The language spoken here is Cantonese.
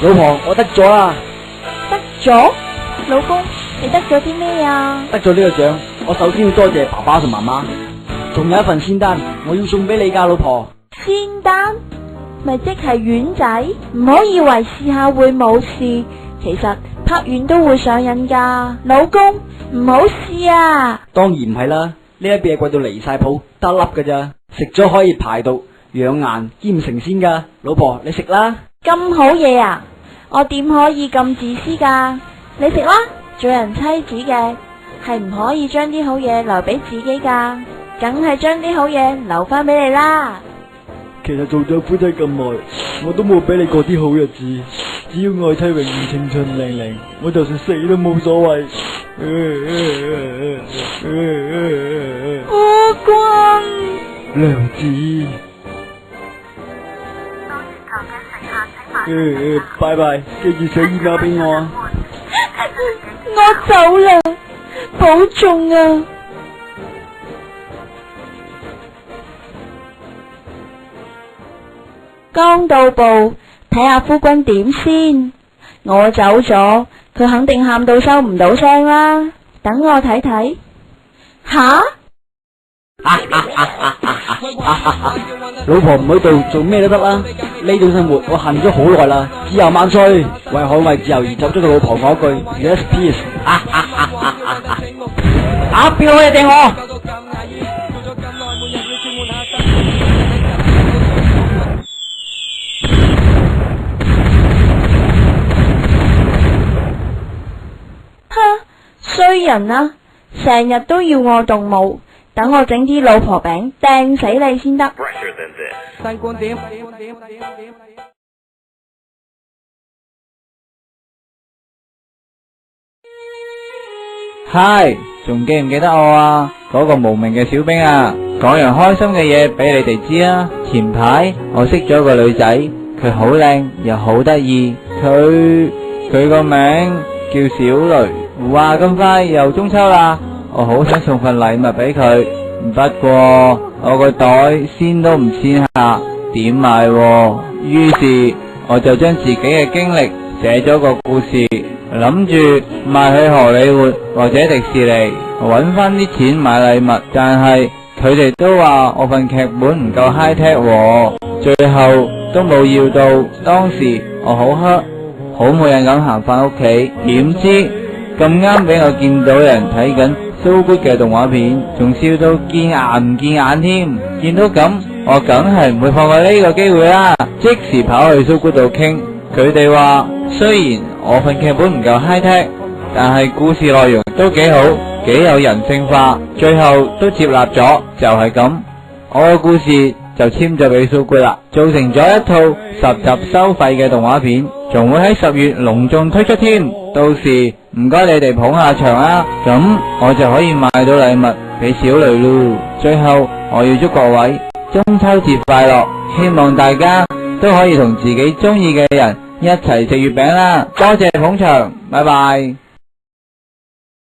老婆，我得咗啦！得咗？老公，你得咗啲咩啊？得咗呢個獎，我首先要多謝爸爸同媽媽，仲有一份仙丹，我要送俾你噶，老婆。仙丹？咪即係丸仔？唔好以為試下會冇事，其實拍完都會上癮噶。老公，唔好試啊！當然唔係啦，呢一邊貴到離晒譜，得粒噶咋，食咗可以排毒、養顏兼成仙噶。老婆，你食啦。咁好嘢啊！我點可以咁自私噶？你食啦，做人妻子嘅係唔可以將啲好嘢留俾自己噶，梗係將啲好嘢留翻俾你啦。其實做咗夫妻咁耐，我都冇俾你過啲好日子。只要愛妻永遠青春靚靚，我就算死都冇所謂。夫君，娘子。拜拜，記住寫 email 俾我啊！我走啦，保重啊！剛到埗，睇下夫君點先。我走咗，佢肯定喊到收唔到聲啦。等我睇睇。吓？老婆唔喺度，做咩都得啦。呢種生活我恨咗好耐啦。自由萬歲！為捍衛自由而走咗個老婆嗰句 Yes please。邊個嘢掟我？哼，衰人啊！成日都要我動武。等我整啲老婆餅掟死你先得。西關點？嗨，仲記唔記得我啊？嗰個無名嘅小兵啊，講樣開心嘅嘢俾你哋知啊！前排我識咗個女仔，佢好靚又好得意，佢個名叫小雷。話咁快又中秋啦，我好想送份禮物俾佢，不過我個袋先都唔簽下，點買喎？於是我就將自己嘅經歷寫咗個故事，諗住賣去荷里活或者迪士尼，搵翻啲錢買禮物。但係佢哋都話我份劇本唔夠 high tech 喎，最後都冇要到。當時我好黑，好冇癮咁行翻屋企，點知咁啱俾我見到人睇緊So Good 嘅動畫片，仲笑到見牙唔見眼添。見到咁，我梗係唔會放過呢個機會啦，即時跑去So Good 度傾。佢哋話雖然我份劇本唔夠 high tech，但係故事內容都幾好，幾有人性化，最後都接納咗。就係咁，我嘅故事就簽咗俾So Good啦，做成咗一套10集收費嘅動畫片，仲會喺10月隆重推出添。到時唔該你哋捧下場啊，咁我就可以買到禮物俾小雷咯。最後我要祝各位中秋節快樂，希望大家都可以同自己中意嘅人一齊食月餅啦。多謝捧場，拜拜。